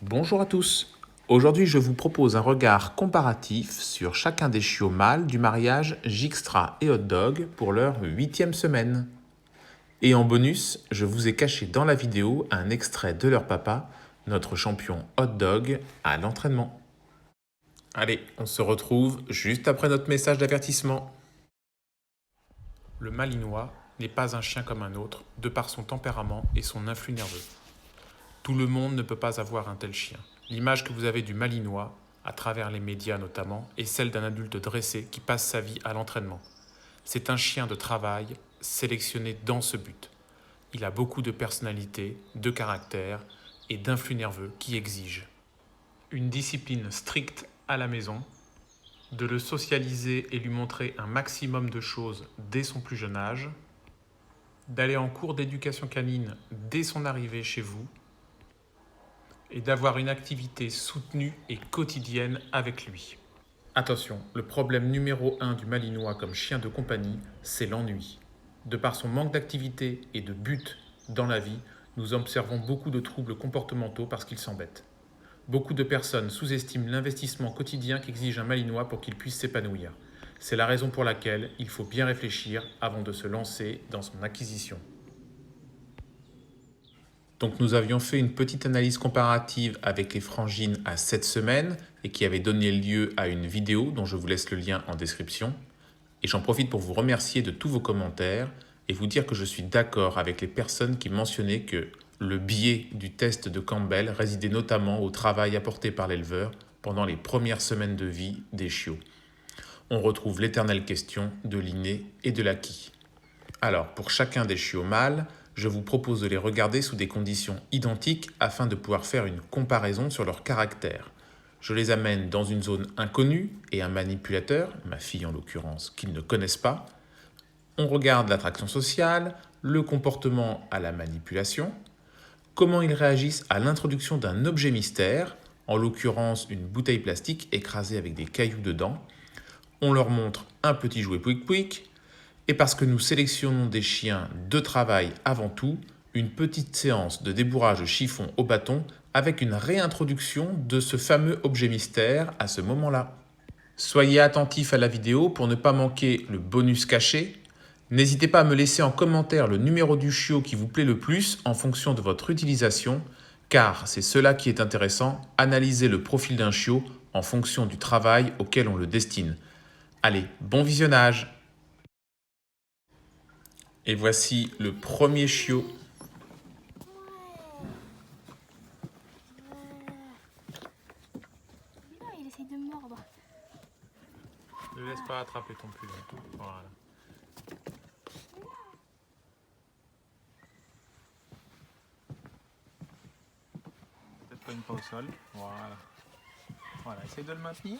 Bonjour à tous. Aujourd'hui, je vous propose un regard comparatif sur chacun des chiots mâles du mariage Jixtra et Hot Dog pour leur 8e semaine. Et en bonus, je vous ai caché dans la vidéo un extrait de leur papa, notre champion Hot Dog, à l'entraînement. Allez, on se retrouve juste après notre message d'avertissement. Le Malinois n'est pas un chien comme un autre, de par son tempérament et son influx nerveux. Tout le monde ne peut pas avoir un tel chien. L'image que vous avez du Malinois, à travers les médias notamment, est celle d'un adulte dressé qui passe sa vie à l'entraînement. C'est un chien de travail sélectionné dans ce but. Il a beaucoup de personnalité, de caractère et d'influx nerveux qui exigent une discipline stricte à la maison, de le socialiser et lui montrer un maximum de choses dès son plus jeune âge, d'aller en cours d'éducation canine dès son arrivée chez vous, et d'avoir une activité soutenue et quotidienne avec lui. Attention, le problème numéro 1 du Malinois comme chien de compagnie, c'est l'ennui. De par son manque d'activité et de but dans la vie, nous observons beaucoup de troubles comportementaux parce qu'il s'embête. Beaucoup de personnes sous-estiment l'investissement quotidien qu'exige un Malinois pour qu'il puisse s'épanouir. C'est la raison pour laquelle il faut bien réfléchir avant de se lancer dans son acquisition. Donc nous avions fait une petite analyse comparative avec les frangines à 7 semaines et qui avait donné lieu à une vidéo dont je vous laisse le lien en description. Et j'en profite pour vous remercier de tous vos commentaires et vous dire que je suis d'accord avec les personnes qui mentionnaient que le biais du test de Campbell résidait notamment au travail apporté par l'éleveur pendant les premières semaines de vie des chiots. On retrouve l'éternelle question de l'inné et de l'acquis. Alors, pour chacun des chiots mâles, je vous propose de les regarder sous des conditions identiques afin de pouvoir faire une comparaison sur leur caractère. Je les amène dans une zone inconnue et un manipulateur, ma fille en l'occurrence, qu'ils ne connaissent pas. On regarde l'attraction sociale, le comportement à la manipulation, comment ils réagissent à l'introduction d'un objet mystère, en l'occurrence une bouteille plastique écrasée avec des cailloux dedans. On leur montre un petit jouet Pouic Pouic. Et parce que nous sélectionnons des chiens de travail avant tout, une petite séance de débourrage chiffon au bâton avec une réintroduction de ce fameux objet mystère à ce moment-là. Soyez attentifs à la vidéo pour ne pas manquer le bonus caché. N'hésitez pas à me laisser en commentaire le numéro du chiot qui vous plaît le plus en fonction de votre utilisation, car c'est cela qui est intéressant, analyser le profil d'un chiot en fonction du travail auquel on le destine. Allez, bon visionnage! Et voici le premier chiot. Il essaye de me mordre. Ne laisse pas attraper ton pull. Voilà. Peut-être pas une pas au sol. Voilà. Voilà, essaye de le maintenir.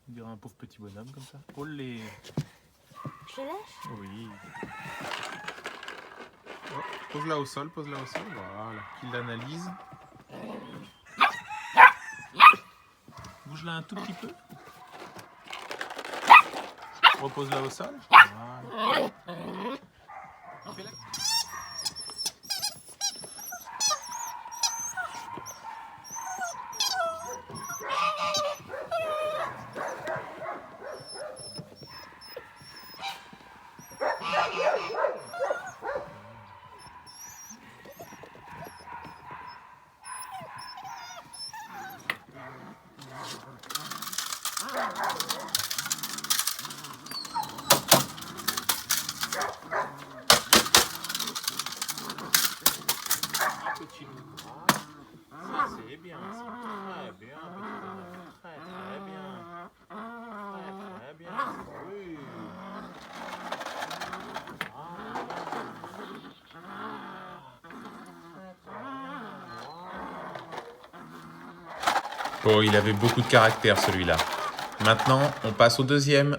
On dirait un pauvre petit bonhomme comme ça. Olé. Je le lâche. Oui. Oh, pose-la au sol, pose-la au sol. Voilà. Qu'il l'analyse. Bouge-la un tout petit peu. Repose-la au sol. Voilà. Fais-la. Petit loup. Ça c'est bien. Très bien, petit bonhomme. Très très bien. Très très bien. Oui. Oh, il avait beaucoup de caractère celui-là. Maintenant, on passe au deuxième.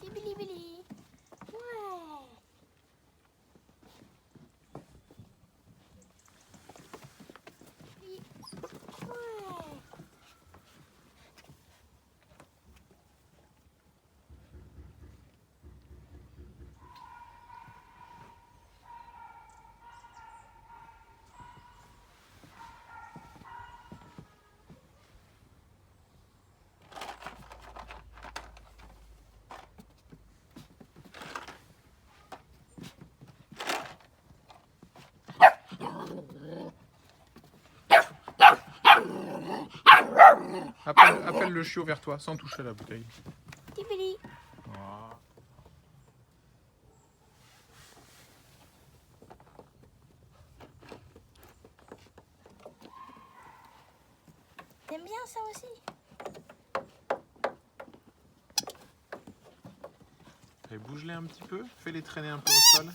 Bili bili. Ouais. Ouais. Appelle le chiot vers toi, sans toucher à la bouteille. Petit Billy. Voilà. T'aimes bien ça aussi? Et bouge-les un petit peu, fais-les traîner un peu au sol.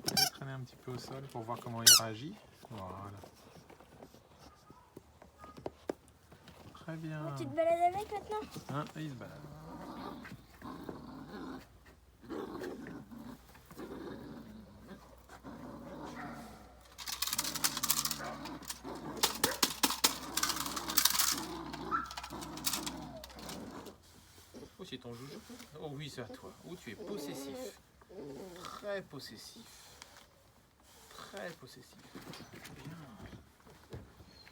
Fais-les traîner un petit peu au sol pour voir comment il réagit. Voilà. Très bien. Tu te balades avec maintenant? Hein, il se balade. Oh, c'est ton joujou. Oh oui, c'est à toi. Oh, tu es possessif. Très possessif. Très possessif.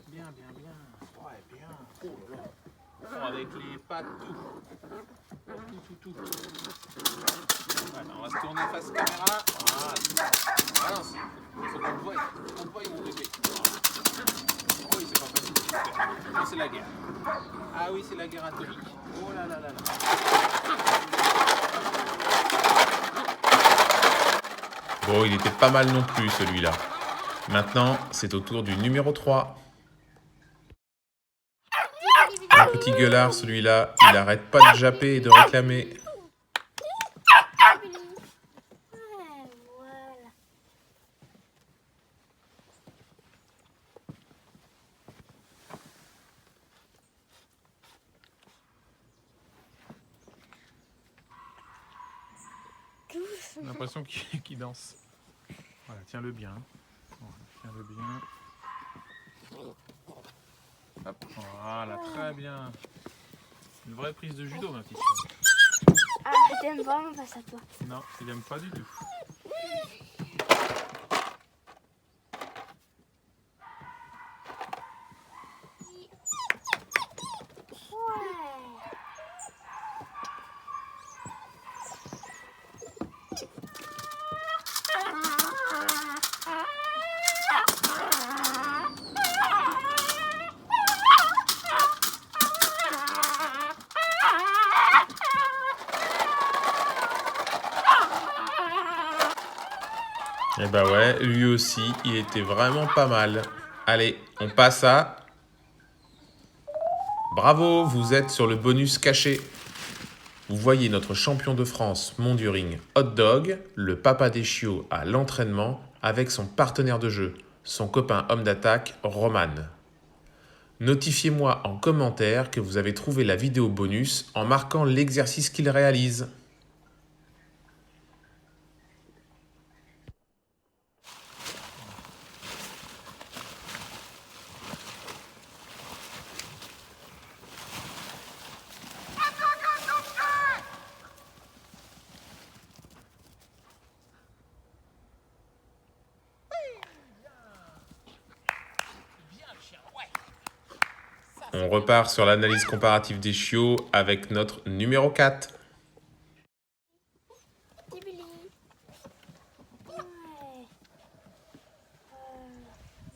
Bien. Bien. Ouais, bien. Oh là là. Oh, avec les pattes, tout. Tout. Voilà, on va se tourner face caméra. Voilà. Balance. Il faut qu'on te voie. On te voie, mon bébé. Oh oui, c'est pas facile de le faire. Oh, c'est la guerre. Ah oui, c'est la guerre atomique. Oh là là. Bon, il était pas mal non plus celui-là. Maintenant, c'est au tour du numéro 3. Un petit gueulard celui-là, il arrête pas de japper et de réclamer. Petit Billy. Ouais, voilà. J'ai l'impression qu'il danse. Voilà, tiens-le bien. Voilà, tiens-le bien. Hop, voilà, très bien. Une vraie prise de judo, ma petite fille. Ah, t'aimes vraiment pas ça, toi. Non, il aime pas du tout. Ouais. Et bah ouais, lui aussi, il était vraiment pas mal. Allez, on passe à... Bravo, vous êtes sur le bonus caché. Vous voyez notre champion de France Monduring Hot Dog, le papa des chiots à l'entraînement avec son partenaire de jeu, son copain homme d'attaque Roman. Notifiez-moi en commentaire que vous avez trouvé la vidéo bonus en marquant l'exercice qu'il réalise. On repart sur l'analyse comparative des chiots avec notre numéro 4. Petit Billy. Ouais.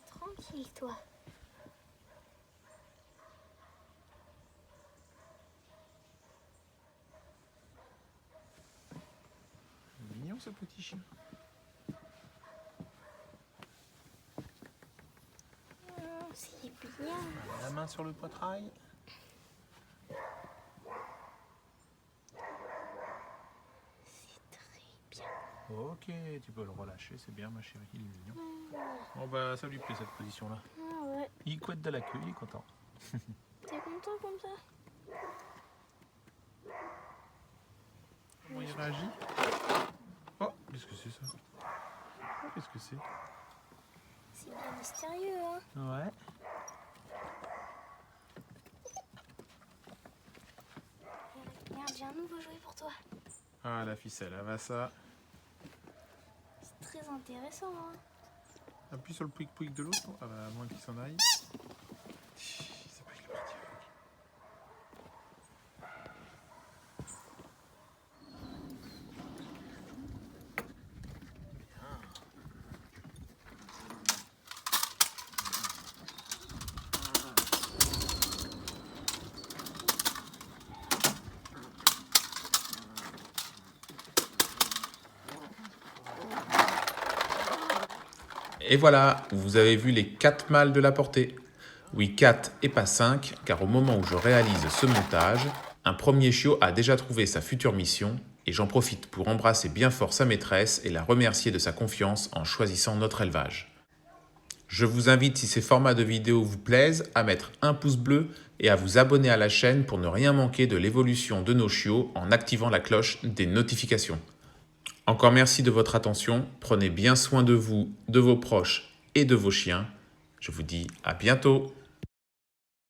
Tranquille, toi. Mignon ce petit chien. C'est bien. La main sur le poitrail. C'est très bien. Ok, tu peux le relâcher, c'est bien ma chérie, il est mignon. Bon bah ça lui plaît cette position-là. Ah ouais. Il couette de la queue, il est content. T'es content comme ça? Comment il réagit? Oh, qu'est-ce que c'est ça? Oh, qu'est-ce que c'est? C'est bien mystérieux, hein? Ouais. Regarde, j'ai un nouveau jouet pour toi. Ah, la ficelle, elle va ça. C'est très intéressant, hein? Appuie sur le pouic-pouic de l'autre. Ah bah, à moins qu'il s'en aille. C'est pas qu'il est parti avec. Et voilà, vous avez vu les 4 mâles de la portée. Oui, 4 et pas 5, car au moment où je réalise ce montage, un premier chiot a déjà trouvé sa future mission et j'en profite pour embrasser bien fort sa maîtresse et la remercier de sa confiance en choisissant notre élevage. Je vous invite, si ces formats de vidéos vous plaisent, à mettre un pouce bleu et à vous abonner à la chaîne pour ne rien manquer de l'évolution de nos chiots en activant la cloche des notifications. Encore merci de votre attention, prenez bien soin de vous, de vos proches et de vos chiens. Je vous dis à bientôt.